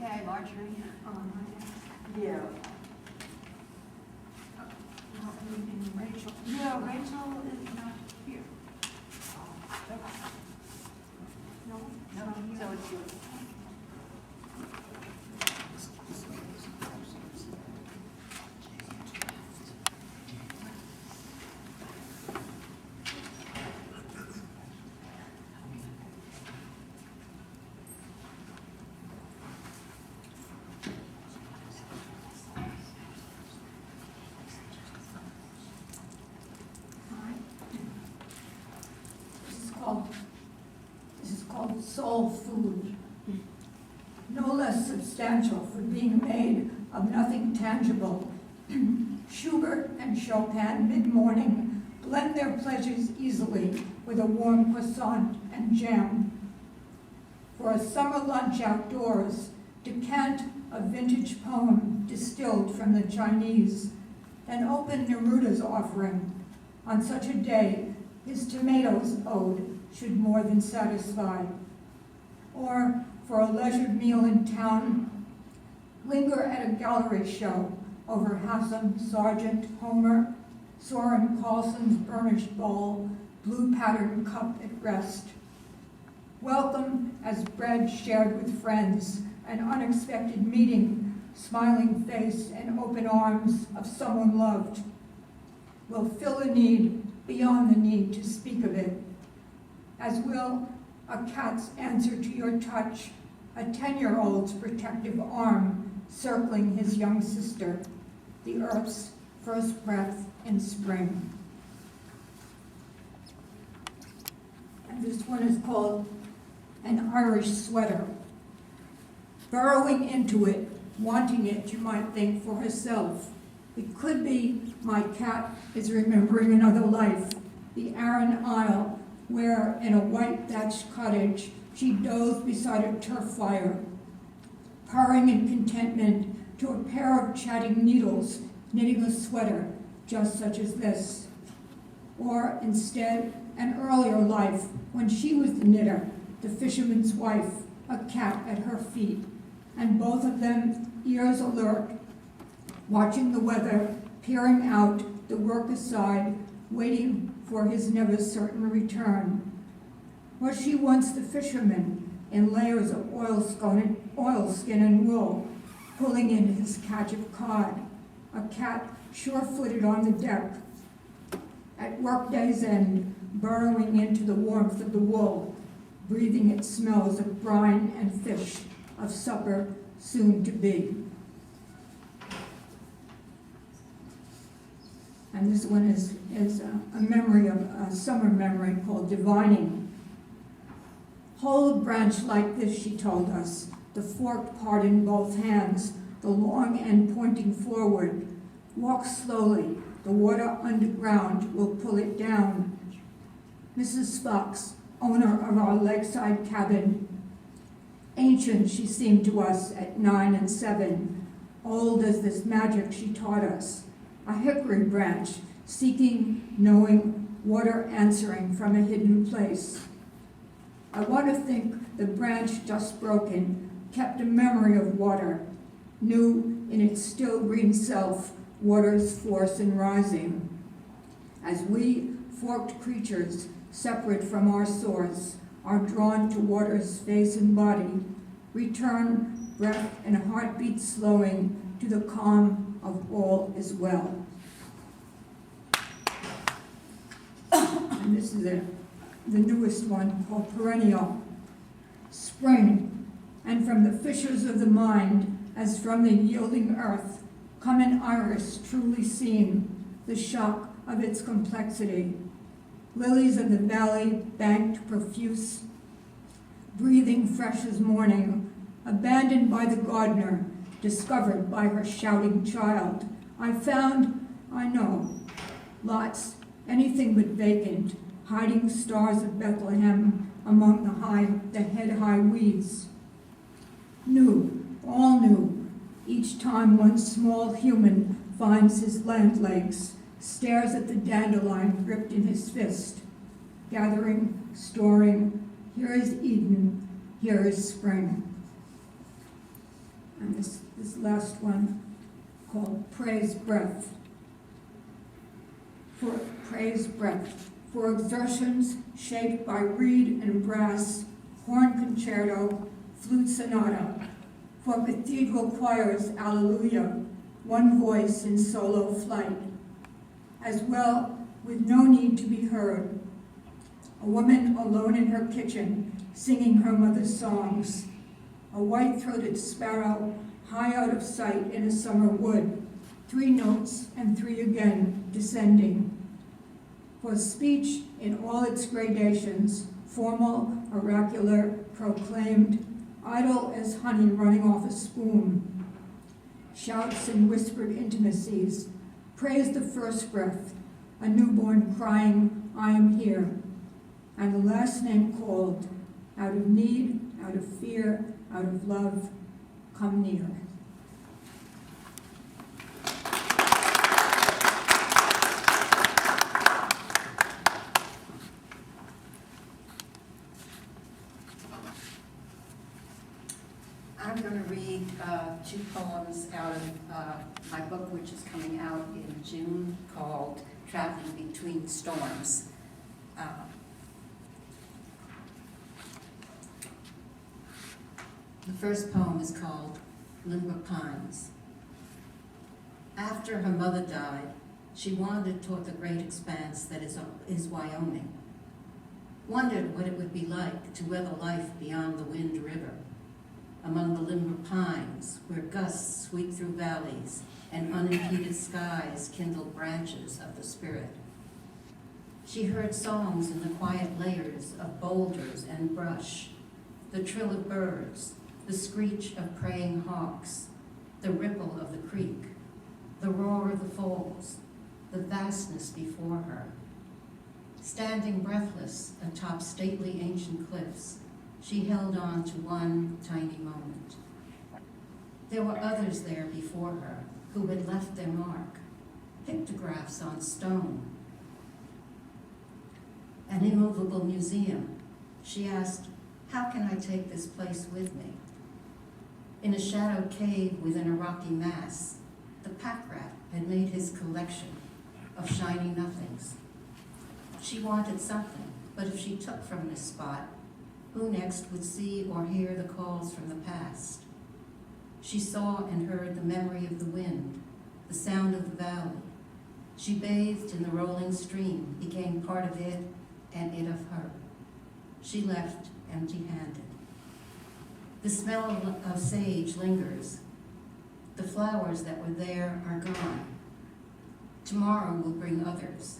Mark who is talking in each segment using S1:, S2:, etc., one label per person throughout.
S1: Okay, Marjorie.
S2: Yeah.
S1: Rachel. No, Rachel is not here. No, so it's yours.
S3: This is called soul food. No less substantial for being made of nothing tangible. Schubert and Chopin mid-morning blend their pleasures easily with a warm croissant and jam. For a summer lunch outdoors, decant a vintage poem distilled from the Chinese, then open Neruda's offering. On such a day, his tomatoes ode should more than satisfy. Or, for a leisured meal in town, linger at a gallery show over Hassan, Sargent, Homer, Soren Carlson's burnished bowl, blue-patterned cup at rest. Welcome as bread shared with friends, an unexpected meeting, smiling face and open arms of someone loved. Will fill a need beyond the need to speak of it, as will a cat's answer to your touch, a 10-year-old's protective arm circling his young sister, the earth's first breath in spring. And this one is called An Irish Sweater. Burrowing into it, wanting it, you might think, for herself. It could be my cat is remembering another life, the Arran Isle, where in a white thatched cottage she dozed beside a turf fire, purring in contentment to a pair of chatting needles, knitting a sweater just such as this. Or instead, an earlier life when she was the knitter, the fisherman's wife, a cat at her feet, and both of them ears alert, watching the weather, peering out, the work aside, waiting for his never certain return. Was she once the fisherman in layers of oilskin and wool, pulling in his catch of cod, a cat sure-footed on the deck, at workday's end, burrowing into the warmth of the wool, breathing its smells of brine and fish, of supper soon to be. And this one is a memory of a summer memory called Divining. Hold a branch like this, she told us, the forked part in both hands, the long end pointing forward. Walk slowly, the water underground will pull it down. Mrs. Fox, owner of our lakeside cabin, ancient she seemed to us at 9 and 7, old as this magic she taught us. A hickory branch, seeking, knowing, water answering from a hidden place. I want to think the branch just broken kept a memory of water, knew in its still green self water's force in rising. As we, forked creatures, separate from our source, are drawn to water's face and body, return breath and heartbeat slowing to the calm of all is well. And this is the newest one called Perennial. Spring, and from the fissures of the mind, as from the yielding earth, come an iris truly seen, the shock of its complexity. Lilies of the valley banked profuse, breathing fresh as morning, abandoned by the gardener, discovered by her shouting child. I found, I know, lots, anything but vacant, hiding stars of Bethlehem among the head-high weeds. New, all new, each time one small human finds his land lakes, stares at the dandelion gripped in his fist, gathering, storing, here is Eden, here is spring. this last one called Praise Breath. For praise breath, for exertions shaped by reed and brass, horn concerto, flute sonata, for cathedral choirs, alleluia, one voice in solo flight, as well with no need to be heard. A woman alone in her kitchen, singing her mother's songs. A white-throated sparrow, high out of sight in a summer wood, 3 notes and 3 again, descending. For speech in all its gradations, formal, oracular, proclaimed, idle as honey running off a spoon. Shouts and whispered intimacies, praise the first breath, a newborn crying, I am here, and the last name called, out of need, out of fear, out of love, come near.
S4: I'm going to read 2 poems out of my book, which is coming out in June, called Traveling Between Storms. The first poem is called Llyn Pines. After her mother died, she wandered toward the great expanse that is Wyoming. Wondered what it would be like to weather life beyond the Wind River, among the limber pines, where gusts sweep through valleys and unimpeded skies kindle branches of the spirit. She heard songs in the quiet layers of boulders and brush, the trill of birds, the screech of praying hawks, the ripple of the creek, the roar of the falls, the vastness before her. Standing breathless atop stately ancient cliffs, she held on to one tiny moment. There were others there before her who had left their mark, pictographs on stone. An immovable museum. She asked, how can I take this place with me? In a shadowed cave within a rocky mass, the pack rat had made his collection of shiny nothings. She wanted something, but if she took from this spot, who next would see or hear the calls from the past? She saw and heard the memory of the wind, the sound of the valley. She bathed in the rolling stream, became part of it and it of her. She left empty-handed. The smell of sage lingers. The flowers that were there are gone. Tomorrow will bring others.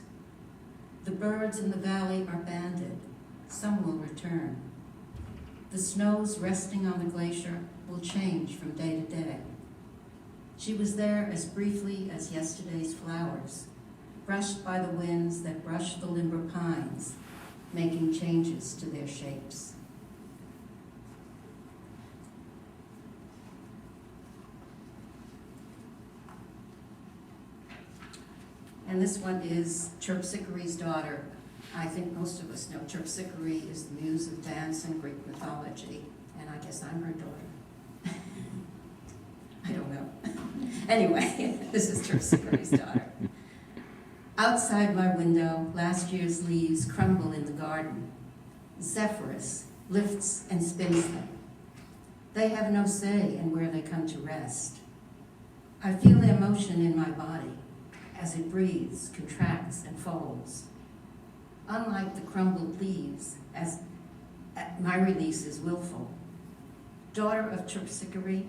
S4: The birds in the valley are banded. Some will return. The snows resting on the glacier will change from day to day. She was there as briefly as yesterday's flowers, brushed by the winds that brush the limber pines, making changes to their shapes. And this one is Terpsichore's daughter. I think most of us know Terpsichore is the muse of dance and Greek mythology, and I guess I'm her daughter. I don't know. Anyway, this is Terpsichore's daughter. Outside my window, last year's leaves crumble in the garden. Zephyrus lifts and spins them. They have no say in where they come to rest. I feel their motion in my body as it breathes, contracts, and folds. Unlike the crumbled leaves, as my release is willful. Daughter of Terpsichore,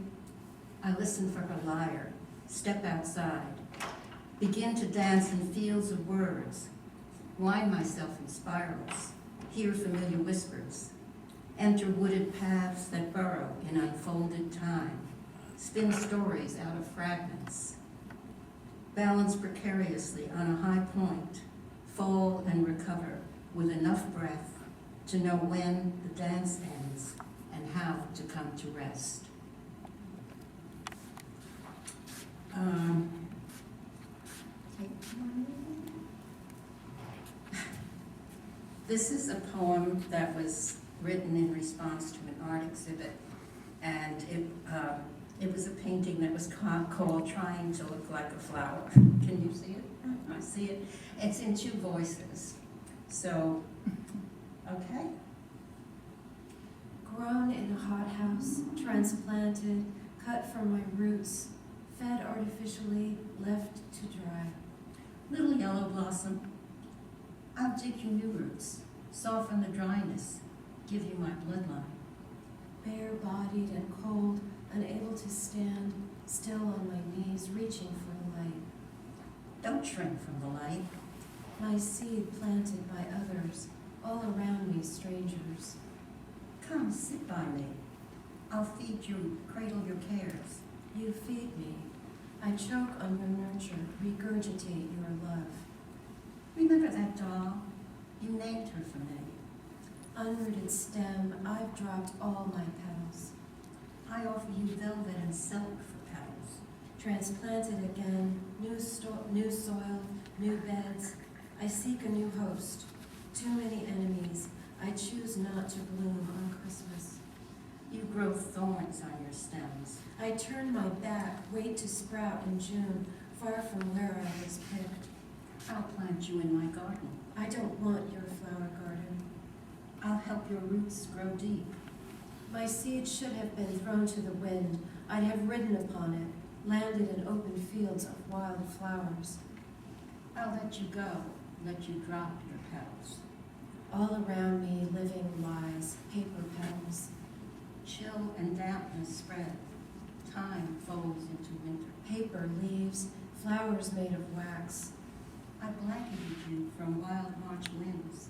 S4: I listen for her lyre, step outside, begin to dance in fields of words, wind myself in spirals, hear familiar whispers, enter wooded paths that burrow in unfolded time, spin stories out of fragments, balance precariously on a high point, fall and recover with enough breath to know when the dance ends and how to come to rest. This is a poem that was written in response to an art exhibit, and It was a painting that was called Trying to Look Like a Flower. Can you see it? I see it. It's in two voices. So, okay.
S2: Grown in a hothouse, transplanted, cut from my roots, fed artificially, left to dry.
S4: Little yellow blossom, I'll dig you new roots, soften the dryness, give you my bloodline.
S2: Bare-bodied and cold, unable to stand, still on my knees, reaching for the light.
S4: Don't shrink from the light.
S2: My seed planted by others, all around me strangers.
S4: Come, sit by me. I'll feed you, cradle your cares.
S2: You feed me. I choke on your nurture, regurgitate your love.
S4: Remember that doll? You named her for me.
S2: Unrooted stem, I've dropped all my petals.
S4: I offer you velvet and silk for petals.
S2: Transplanted again, new soil, new beds. I seek a new host. Too many enemies. I choose not to bloom on Christmas.
S4: You grow thorns on your stems.
S2: I turn my back, wait to sprout in June, far from where I was picked.
S4: I'll plant you in my garden.
S2: I don't want your flower garden.
S4: I'll help your roots grow deep.
S2: My seed should have been thrown to the wind. I'd have ridden upon it, landed in open fields of wild flowers.
S4: I'll let you go, let you drop your petals.
S2: All around me, living lies, paper petals.
S4: Chill and dampness spread. Time folds into winter.
S2: Paper leaves, flowers made of wax.
S4: I blanketed you from wild March winds.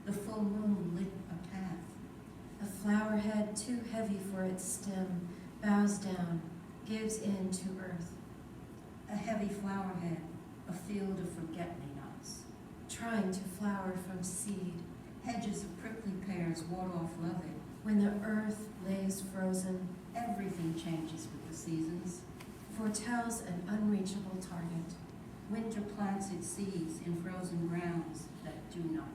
S4: The full moon lit a path.
S2: A flower head too heavy for its stem, bows down, gives in to earth.
S4: A heavy flower head, a field of forget-me-nots.
S2: Trying to flower from seed.
S4: Hedges of prickly pears ward off loving.
S2: When the earth lays frozen,
S4: Everything changes with the seasons.
S2: foretells an unreachable target.
S4: Winter plants its seeds in frozen grounds that do not